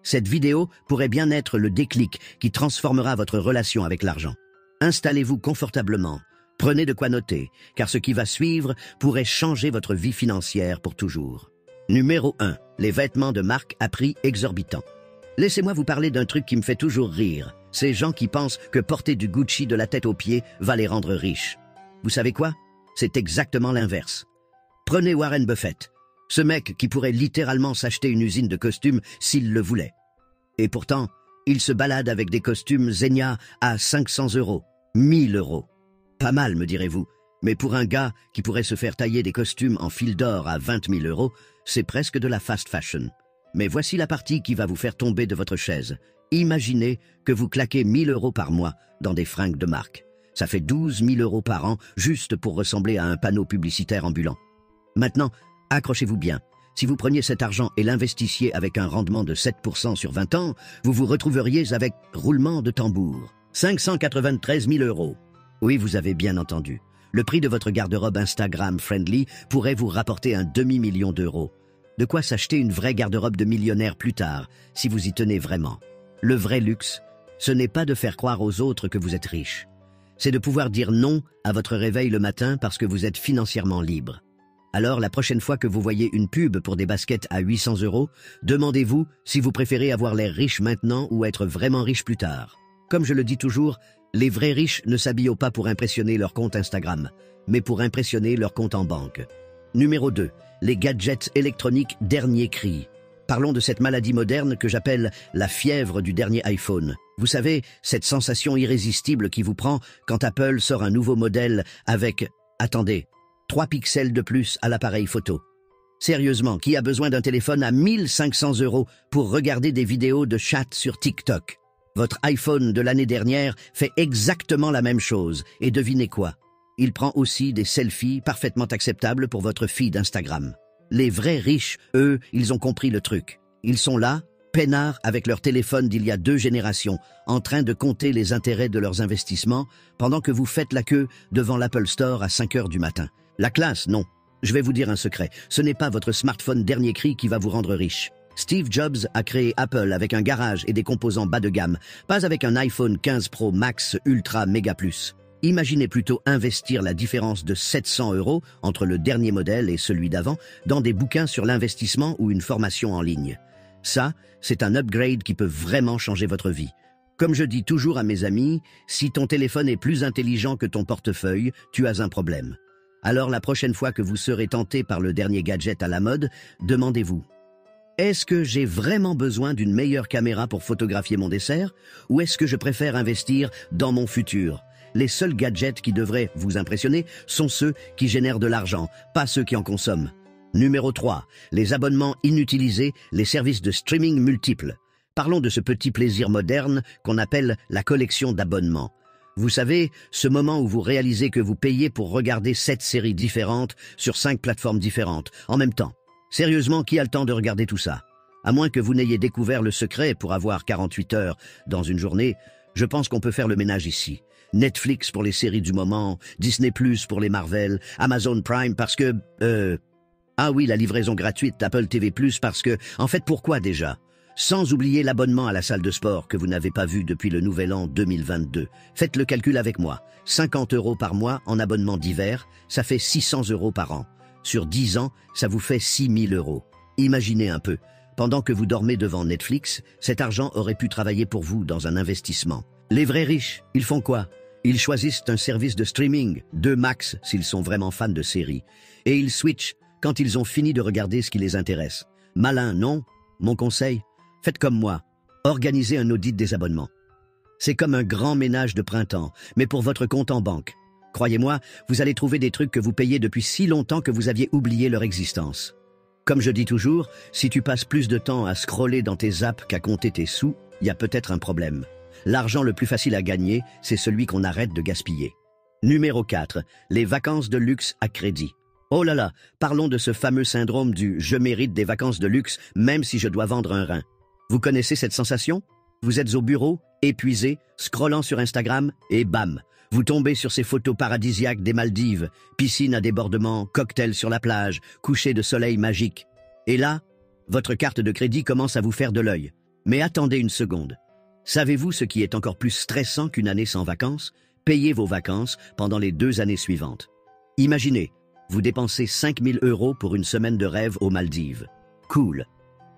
Cette vidéo pourrait bien être le déclic qui transformera votre relation avec l'argent. Installez-vous confortablement, prenez de quoi noter, car ce qui va suivre pourrait changer votre vie financière pour toujours. Numéro 1. Les vêtements de marque à prix exorbitant. Laissez-moi vous parler d'un truc qui me fait toujours rire. Ces gens qui pensent que porter du Gucci de la tête aux pieds va les rendre riches. Vous savez quoi? C'est exactement l'inverse. Prenez Warren Buffett, ce mec qui pourrait littéralement s'acheter une usine de costumes s'il le voulait. Et pourtant, il se balade avec des costumes Zegna à 500 €, 1000 €. Pas mal, me direz-vous, mais pour un gars qui pourrait se faire tailler des costumes en fil d'or à 20 000 €, c'est presque de la fast fashion. Mais voici la partie qui va vous faire tomber de votre chaise. Imaginez que vous claquez 1000 € par mois dans des fringues de marque. Ça fait 12 000 € par an, juste pour ressembler à un panneau publicitaire ambulant. Maintenant, accrochez-vous bien. Si vous preniez cet argent et l'investissiez avec un rendement de 7% sur 20 ans, vous vous retrouveriez avec, roulement de tambour, 593 000 €. Oui, vous avez bien entendu. Le prix de votre garde-robe Instagram friendly pourrait vous rapporter un demi-million d'euros. De quoi s'acheter une vraie garde-robe de millionnaire plus tard, si vous y tenez vraiment. Le vrai luxe, ce n'est pas de faire croire aux autres que vous êtes riche. C'est de pouvoir dire non à votre réveil le matin parce que vous êtes financièrement libre. Alors, la prochaine fois que vous voyez une pub pour des baskets à 800 €, demandez-vous si vous préférez avoir l'air riche maintenant ou être vraiment riche plus tard. Comme je le dis toujours, les vrais riches ne s'habillent pas pour impressionner leur compte Instagram, mais pour impressionner leur compte en banque. Numéro 2. Les gadgets électroniques dernier cri. Parlons de cette maladie moderne que j'appelle la fièvre du dernier iPhone. Vous savez, cette sensation irrésistible qui vous prend quand Apple sort un nouveau modèle avec, attendez, 3 pixels de plus à l'appareil photo. Sérieusement, qui a besoin d'un téléphone à 1500 € pour regarder des vidéos de chat sur TikTok? Votre iPhone de l'année dernière fait exactement la même chose, et devinez quoi? Il prend aussi des selfies parfaitement acceptables pour votre feed Instagram. Les vrais riches, eux, ils ont compris le truc. Ils sont là, peinards avec leur téléphone d'il y a 2 générations, en train de compter les intérêts de leurs investissements, pendant que vous faites la queue devant l'Apple Store à 5 h du matin. La classe, non. Je vais vous dire un secret, ce n'est pas votre smartphone dernier cri qui va vous rendre riche. Steve Jobs a créé Apple avec un garage et des composants bas de gamme, pas avec un iPhone 15 Pro Max Ultra Mega Plus. Imaginez plutôt investir la différence de 700 € entre le dernier modèle et celui d'avant dans des bouquins sur l'investissement ou une formation en ligne. Ça, c'est un upgrade qui peut vraiment changer votre vie. Comme je dis toujours à mes amis, si ton téléphone est plus intelligent que ton portefeuille, tu as un problème. Alors la prochaine fois que vous serez tenté par le dernier gadget à la mode, demandez-vous: est-ce que j'ai vraiment besoin d'une meilleure caméra pour photographier mon dessert, ou est-ce que je préfère investir dans mon futur? Les seuls gadgets qui devraient vous impressionner sont ceux qui génèrent de l'argent, pas ceux qui en consomment. Numéro 3. Les abonnements inutilisés, les services de streaming multiples. Parlons de ce petit plaisir moderne qu'on appelle la collection d'abonnements. Vous savez, ce moment où vous réalisez que vous payez pour regarder 7 séries différentes sur 5 plateformes différentes, en même temps. Sérieusement, qui a le temps de regarder tout ça? À moins que vous n'ayez découvert le secret pour avoir 48 heures dans une journée, je pense qu'on peut faire le ménage ici. Netflix pour les séries du moment, Disney Plus pour les Marvel, Amazon Prime parce que... Ah oui, la livraison gratuite d'Apple TV Plus parce que... En fait, pourquoi déjà? Sans oublier l'abonnement à la salle de sport que vous n'avez pas vu depuis le nouvel an 2022. Faites le calcul avec moi. 50 € par mois en abonnement d'hiver, ça fait 600 € par an. Sur 10 ans, ça vous fait 6 000 €. Imaginez un peu. Pendant que vous dormez devant Netflix, cet argent aurait pu travailler pour vous dans un investissement. Les vrais riches, ils font quoi? Ils choisissent un service de streaming, 2 max s'ils sont vraiment fans de séries. Et ils switchent quand ils ont fini de regarder ce qui les intéresse. Malin, non? Mon conseil? Faites comme moi. Organisez un audit des abonnements. C'est comme un grand ménage de printemps, mais pour votre compte en banque. Croyez-moi, vous allez trouver des trucs que vous payez depuis si longtemps que vous aviez oublié leur existence. Comme je dis toujours, si tu passes plus de temps à scroller dans tes apps qu'à compter tes sous, il y a peut-être un problème. L'argent le plus facile à gagner, c'est celui qu'on arrête de gaspiller. Numéro 4. Les vacances de luxe à crédit. Oh là là, parlons de ce fameux syndrome du « je mérite des vacances de luxe même si je dois vendre un rein ». Vous connaissez cette sensation? Vous êtes au bureau, épuisé, scrollant sur Instagram, et bam, vous tombez sur ces photos paradisiaques des Maldives, piscine à débordement, cocktail sur la plage, coucher de soleil magique. Et là, votre carte de crédit commence à vous faire de l'œil. Mais attendez une seconde. Savez-vous ce qui est encore plus stressant qu'une année sans vacances? Payez vos vacances pendant les 2 années suivantes. Imaginez, vous dépensez 5 000 € pour une semaine de rêve aux Maldives. Cool.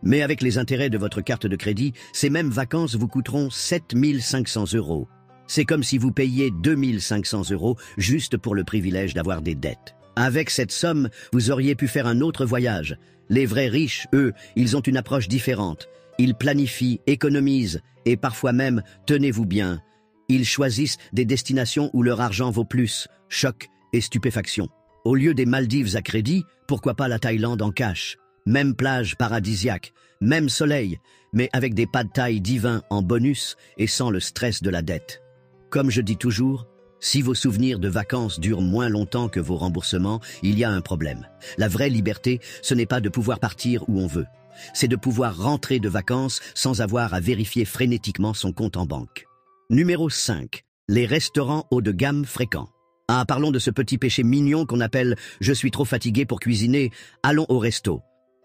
Mais avec les intérêts de votre carte de crédit, ces mêmes vacances vous coûteront 7 500 €. C'est comme si vous payiez 2 500 € juste pour le privilège d'avoir des dettes. Avec cette somme, vous auriez pu faire un autre voyage. Les vrais riches, eux, ils ont une approche différente. Ils planifient, économisent et parfois même, tenez-vous bien, ils choisissent des destinations où leur argent vaut plus, choc et stupéfaction. Au lieu des Maldives à crédit, pourquoi pas la Thaïlande en cash? Même plage paradisiaque, même soleil, mais avec des pad thai divins en bonus et sans le stress de la dette. Comme je dis toujours, si vos souvenirs de vacances durent moins longtemps que vos remboursements, il y a un problème. La vraie liberté, ce n'est pas de pouvoir partir où on veut. C'est de pouvoir rentrer de vacances sans avoir à vérifier frénétiquement son compte en banque. Numéro 5. Les restaurants haut de gamme fréquents. Ah, parlons de ce petit péché mignon qu'on appelle « je suis trop fatigué pour cuisiner, allons au resto ».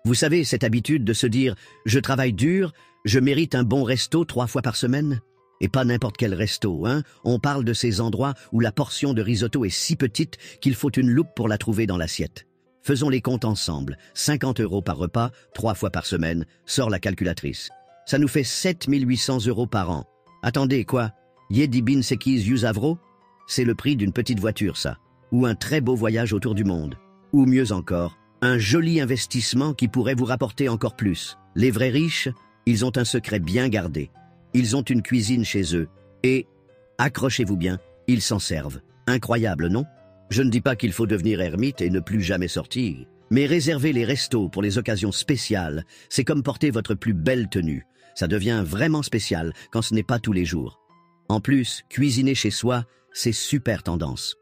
Vous savez, cette habitude de se dire « je travaille dur, je mérite un bon resto 3 fois par semaine ». Et pas n'importe quel resto, hein. On parle de ces endroits où la portion de risotto est si petite qu'il faut une loupe pour la trouver dans l'assiette. Faisons les comptes ensemble. 50 € par repas, 3 fois par semaine, sort la calculatrice. Ça nous fait 7 800 € par an. Attendez, quoi? Yedibin Sekiz Yusavro? C'est le prix d'une petite voiture, ça. Ou un très beau voyage autour du monde. Ou mieux encore, un joli investissement qui pourrait vous rapporter encore plus. Les vrais riches, ils ont un secret bien gardé. Ils ont une cuisine chez eux. Et, accrochez-vous bien, ils s'en servent. Incroyable, non? Je ne dis pas qu'il faut devenir ermite et ne plus jamais sortir. Mais réserver les restos pour les occasions spéciales, c'est comme porter votre plus belle tenue. Ça devient vraiment spécial quand ce n'est pas tous les jours. En plus, cuisiner chez soi, c'est super tendance.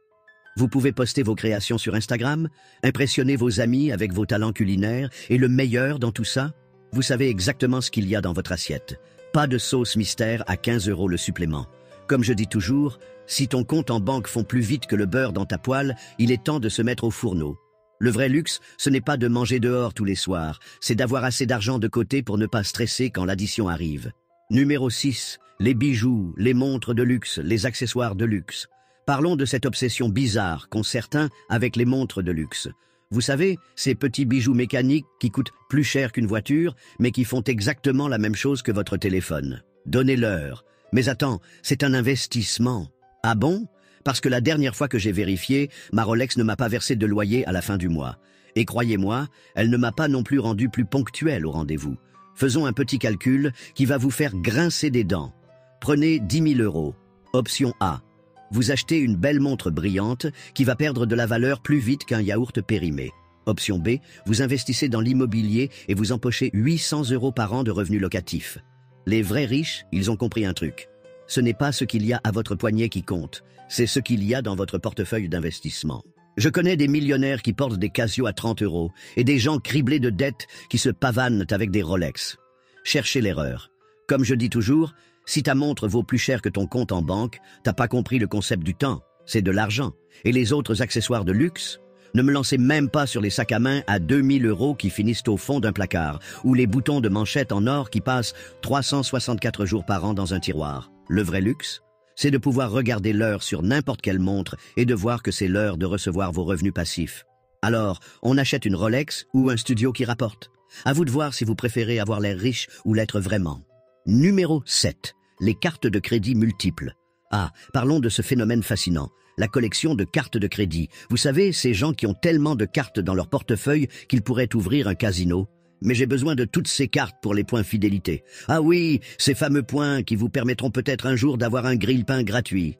Vous pouvez poster vos créations sur Instagram, impressionner vos amis avec vos talents culinaires et le meilleur dans tout ça, vous savez exactement ce qu'il y a dans votre assiette. Pas de sauce mystère à 15 € le supplément. Comme je dis toujours, si ton compte en banque fond plus vite que le beurre dans ta poêle, il est temps de se mettre au fourneau. Le vrai luxe, ce n'est pas de manger dehors tous les soirs, c'est d'avoir assez d'argent de côté pour ne pas stresser quand l'addition arrive. Numéro 6. Les bijoux, les montres de luxe, les accessoires de luxe. Parlons de cette obsession bizarre qu'ont certains avec les montres de luxe. Vous savez, ces petits bijoux mécaniques qui coûtent plus cher qu'une voiture, mais qui font exactement la même chose que votre téléphone. Donnez-leur. Mais attends, c'est un investissement. Ah bon? Parce que la dernière fois que j'ai vérifié, ma Rolex ne m'a pas versé de loyer à la fin du mois. Et croyez-moi, elle ne m'a pas non plus rendu plus ponctuel au rendez-vous. Faisons un petit calcul qui va vous faire grincer des dents. Prenez 10 000 €. Option A. Vous achetez une belle montre brillante qui va perdre de la valeur plus vite qu'un yaourt périmé. Option B. Vous investissez dans l'immobilier et vous empochez 800 € par an de revenus locatifs. Les vrais riches, ils ont compris un truc. Ce n'est pas ce qu'il y a à votre poignet qui compte, c'est ce qu'il y a dans votre portefeuille d'investissement. Je connais des millionnaires qui portent des Casio à 30 € et des gens criblés de dettes qui se pavanent avec des Rolex. Cherchez l'erreur. Comme je dis toujours, si ta montre vaut plus cher que ton compte en banque, t'as pas compris le concept du temps, c'est de l'argent. Et les autres accessoires de luxe? Ne me lancez même pas sur les sacs à main à 2000 € qui finissent au fond d'un placard, ou les boutons de manchette en or qui passent 364 jours par an dans un tiroir. Le vrai luxe, c'est de pouvoir regarder l'heure sur n'importe quelle montre et de voir que c'est l'heure de recevoir vos revenus passifs. Alors, on achète une Rolex ou un studio qui rapporte. À vous de voir si vous préférez avoir l'air riche ou l'être vraiment. Numéro 7. Les cartes de crédit multiples. Ah, parlons de ce phénomène fascinant. La collection de cartes de crédit. Vous savez, ces gens qui ont tellement de cartes dans leur portefeuille qu'ils pourraient ouvrir un casino. Mais j'ai besoin de toutes ces cartes pour les points fidélité. Ah oui, ces fameux points qui vous permettront peut-être un jour d'avoir un grille-pain gratuit.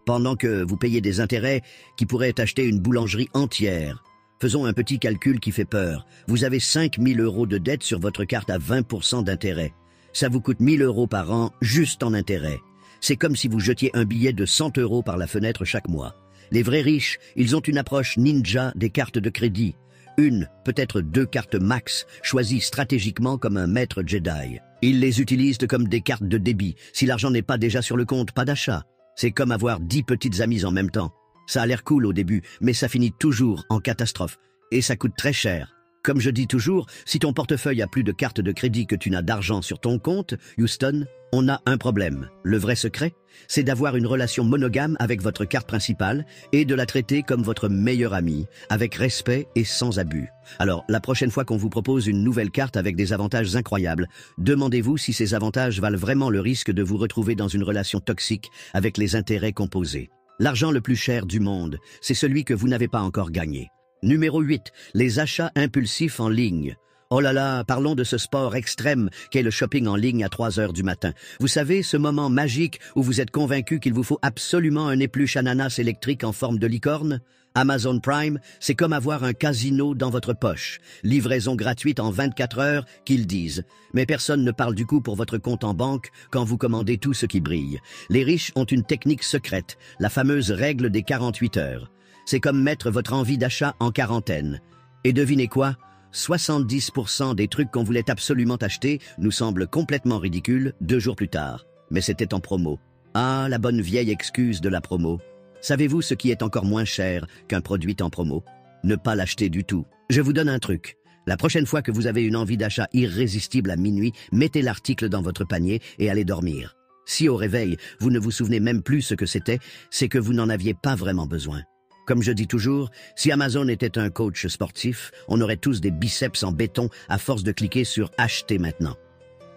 Pendant que vous payez des intérêts qui pourraient acheter une boulangerie entière. Faisons un petit calcul qui fait peur. Vous avez 5 000 € de dette sur votre carte à 20% d'intérêt. Ça vous coûte 1 000 € par an juste en intérêt. C'est comme si vous jetiez un billet de 100 € par la fenêtre chaque mois. Les vrais riches, ils ont une approche ninja des cartes de crédit. Une, peut-être 2 cartes max, choisies stratégiquement comme un maître Jedi. Ils les utilisent comme des cartes de débit. Si l'argent n'est pas déjà sur le compte, pas d'achat. C'est comme avoir 10 petites amies en même temps. Ça a l'air cool au début, mais ça finit toujours en catastrophe. Et ça coûte très cher. Comme je dis toujours, si ton portefeuille a plus de cartes de crédit que tu n'as d'argent sur ton compte, Houston, on a un problème. Le vrai secret, c'est d'avoir une relation monogame avec votre carte principale et de la traiter comme votre meilleure amie, avec respect et sans abus. Alors, la prochaine fois qu'on vous propose une nouvelle carte avec des avantages incroyables, demandez-vous si ces avantages valent vraiment le risque de vous retrouver dans une relation toxique avec les intérêts composés. L'argent le plus cher du monde, c'est celui que vous n'avez pas encore gagné. Numéro 8. Les achats impulsifs en ligne. Oh là là, parlons de ce sport extrême qu'est le shopping en ligne à 3 heures du matin. Vous savez, ce moment magique où vous êtes convaincu qu'il vous faut absolument un épluche ananas électrique en forme de licorne? Amazon Prime, c'est comme avoir un casino dans votre poche. Livraison gratuite en 24 heures, qu'ils disent. Mais personne ne parle du coup pour votre compte en banque quand vous commandez tout ce qui brille. Les riches ont une technique secrète, la fameuse règle des 48 heures. C'est comme mettre votre envie d'achat en quarantaine. Et devinez quoi? 70% des trucs qu'on voulait absolument acheter nous semblent complètement ridicules 2 jours plus tard. Mais c'était en promo. Ah, la bonne vieille excuse de la promo. Savez-vous ce qui est encore moins cher qu'un produit en promo? Ne pas l'acheter du tout. Je vous donne un truc. La prochaine fois que vous avez une envie d'achat irrésistible à minuit, mettez l'article dans votre panier et allez dormir. Si au réveil, vous ne vous souvenez même plus ce que c'était, c'est que vous n'en aviez pas vraiment besoin. Comme je dis toujours, si Amazon était un coach sportif, on aurait tous des biceps en béton à force de cliquer sur « Acheter maintenant ».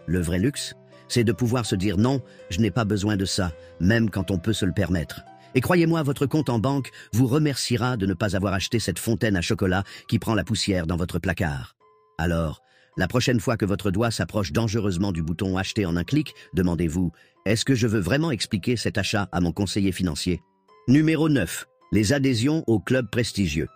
Le vrai luxe, c'est de pouvoir se dire « Non, je n'ai pas besoin de ça », même quand on peut se le permettre. Et croyez-moi, votre compte en banque vous remerciera de ne pas avoir acheté cette fontaine à chocolat qui prend la poussière dans votre placard. Alors, la prochaine fois que votre doigt s'approche dangereusement du bouton « Acheter en un clic », demandez-vous « Est-ce que je veux vraiment expliquer cet achat à mon conseiller financier ?» Numéro 9. Les adhésions aux clubs prestigieux.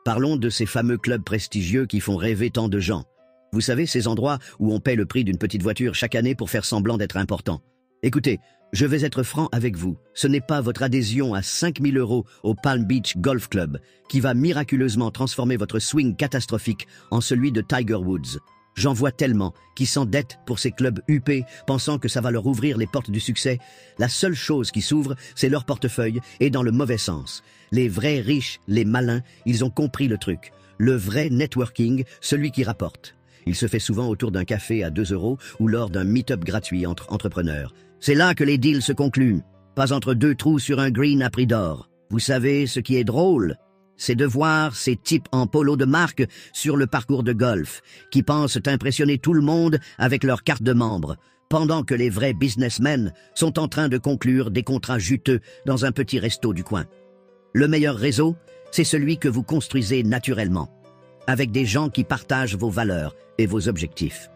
Parlons de ces fameux clubs prestigieux qui font rêver tant de gens. Vous savez, ces endroits où on paie le prix d'une petite voiture chaque année pour faire semblant d'être important. Écoutez, je vais être franc avec vous, ce n'est pas votre adhésion à 5 000 € au Palm Beach Golf Club qui va miraculeusement transformer votre swing catastrophique en celui de Tiger Woods. J'en vois tellement qui s'endettent pour ces clubs huppés, pensant que ça va leur ouvrir les portes du succès. La seule chose qui s'ouvre, c'est leur portefeuille, et dans le mauvais sens. Les vrais riches, les malins, ils ont compris le truc. Le vrai networking, celui qui rapporte. Il se fait souvent autour d'un café à 2 € ou lors d'un meet-up gratuit entre entrepreneurs. C'est là que les deals se concluent, pas entre 2 trous sur un green à prix d'or. Vous savez ce qui est drôle? C'est de voir ces types en polo de marque sur le parcours de golf, qui pensent impressionner tout le monde avec leur carte de membre, pendant que les vrais businessmen sont en train de conclure des contrats juteux dans un petit resto du coin. Le meilleur réseau, c'est celui que vous construisez naturellement, avec des gens qui partagent vos valeurs et vos objectifs.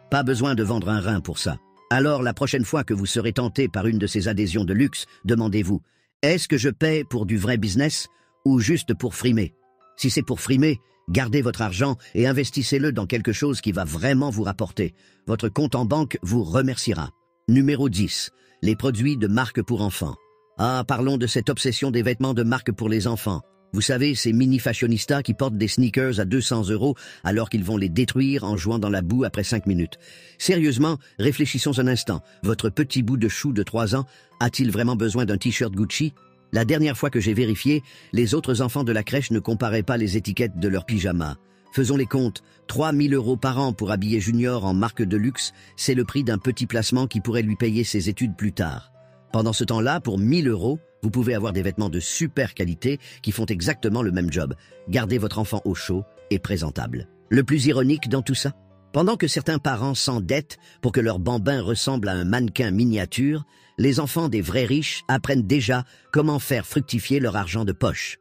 Pas besoin de vendre un rein pour ça. Alors la prochaine fois que vous serez tenté par une de ces adhésions de luxe, demandez-vous, est-ce que je paie pour du vrai business ou juste pour frimer? Si c'est pour frimer, gardez votre argent et investissez-le dans quelque chose qui va vraiment vous rapporter. Votre compte en banque vous remerciera. Numéro 10. Les produits de marque pour enfants. Ah, parlons de cette obsession des vêtements de marque pour les enfants. Vous savez, ces mini-fashionistas qui portent des sneakers à 200 € alors qu'ils vont les détruire en jouant dans la boue après 5 minutes. Sérieusement, réfléchissons un instant. Votre petit bout de chou de 3 ans a-t-il vraiment besoin d'un t-shirt Gucci? La dernière fois que j'ai vérifié, les autres enfants de la crèche ne comparaient pas les étiquettes de leurs pyjamas. Faisons les comptes. 3 000 € par an pour habiller Junior en marque de luxe, c'est le prix d'un petit placement qui pourrait lui payer ses études plus tard. Pendant ce temps-là, pour 1 000 €, vous pouvez avoir des vêtements de super qualité qui font exactement le même job. Gardez votre enfant au chaud et présentable. Le plus ironique dans tout ça, pendant que certains parents s'endettent pour que leur bambin ressemble à un mannequin miniature, les enfants des vrais riches apprennent déjà comment faire fructifier leur argent de poche.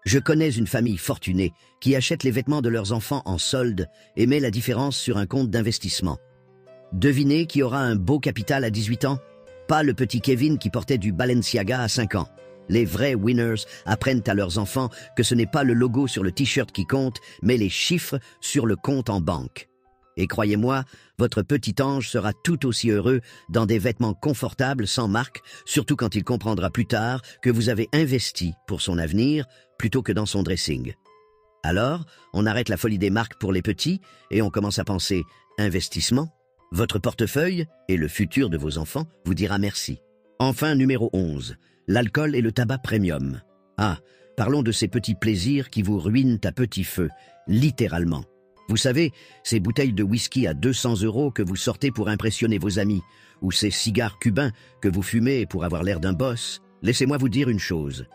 Je connais une famille fortunée qui achète les vêtements de leurs enfants en solde et met la différence sur un compte d'investissement. Devinez qui aura un beau capital à 18 ans? Pas le petit Kevin qui portait du Balenciaga à 5 ans. Les vrais winners apprennent à leurs enfants que ce n'est pas le logo sur le t-shirt qui compte, mais les chiffres sur le compte en banque. Et croyez-moi, votre petit ange sera tout aussi heureux dans des vêtements confortables sans marque, surtout quand il comprendra plus tard que vous avez investi pour son avenir plutôt que dans son dressing. Alors, on arrête la folie des marques pour les petits et on commence à penser investissement. Votre portefeuille et le futur de vos enfants vous dira merci. Enfin, numéro 11, l'alcool et le tabac premium. Ah, parlons de ces petits plaisirs qui vous ruinent à petit feu, littéralement. Vous savez, ces bouteilles de whisky à 200 € que vous sortez pour impressionner vos amis, ou ces cigares cubains que vous fumez pour avoir l'air d'un boss. Laissez-moi vous dire une chose.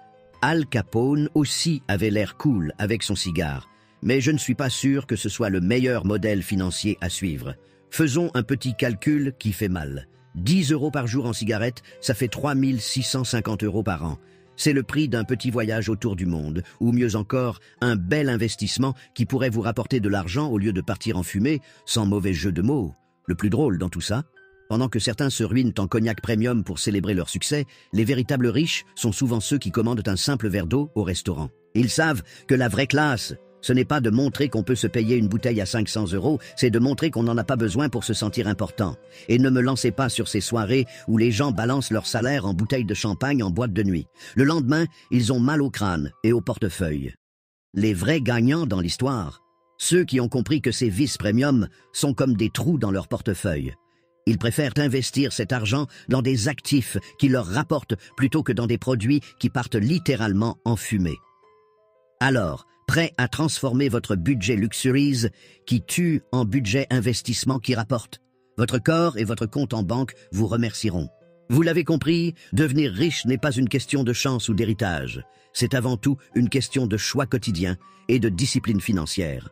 Al Capone aussi avait l'air cool avec son cigare, mais je ne suis pas sûr que ce soit le meilleur modèle financier à suivre. Faisons un petit calcul qui fait mal. 10 € par jour en cigarette, ça fait 3 650 € par an. C'est le prix d'un petit voyage autour du monde, ou mieux encore, un bel investissement qui pourrait vous rapporter de l'argent au lieu de partir en fumée, sans mauvais jeu de mots. Le plus drôle dans tout ça, pendant que certains se ruinent en cognac premium pour célébrer leur succès, les véritables riches sont souvent ceux qui commandent un simple verre d'eau au restaurant. Ils savent que la vraie classe, ce n'est pas de montrer qu'on peut se payer une bouteille à 500 €, c'est de montrer qu'on n'en a pas besoin pour se sentir important. Et ne me lancez pas sur ces soirées où les gens balancent leur salaire en bouteilles de champagne en boîte de nuit. Le lendemain, ils ont mal au crâne et au portefeuille. Les vrais gagnants dans l'histoire, ceux qui ont compris que ces vices premium sont comme des trous dans leur portefeuille. Ils préfèrent investir cet argent dans des actifs qui leur rapportent plutôt que dans des produits qui partent littéralement en fumée. Alors, prêt à transformer votre budget luxuries qui tue en budget investissement qui rapporte. Votre corps et votre compte en banque vous remercieront. Vous l'avez compris, devenir riche n'est pas une question de chance ou d'héritage. C'est avant tout une question de choix quotidien et de discipline financière.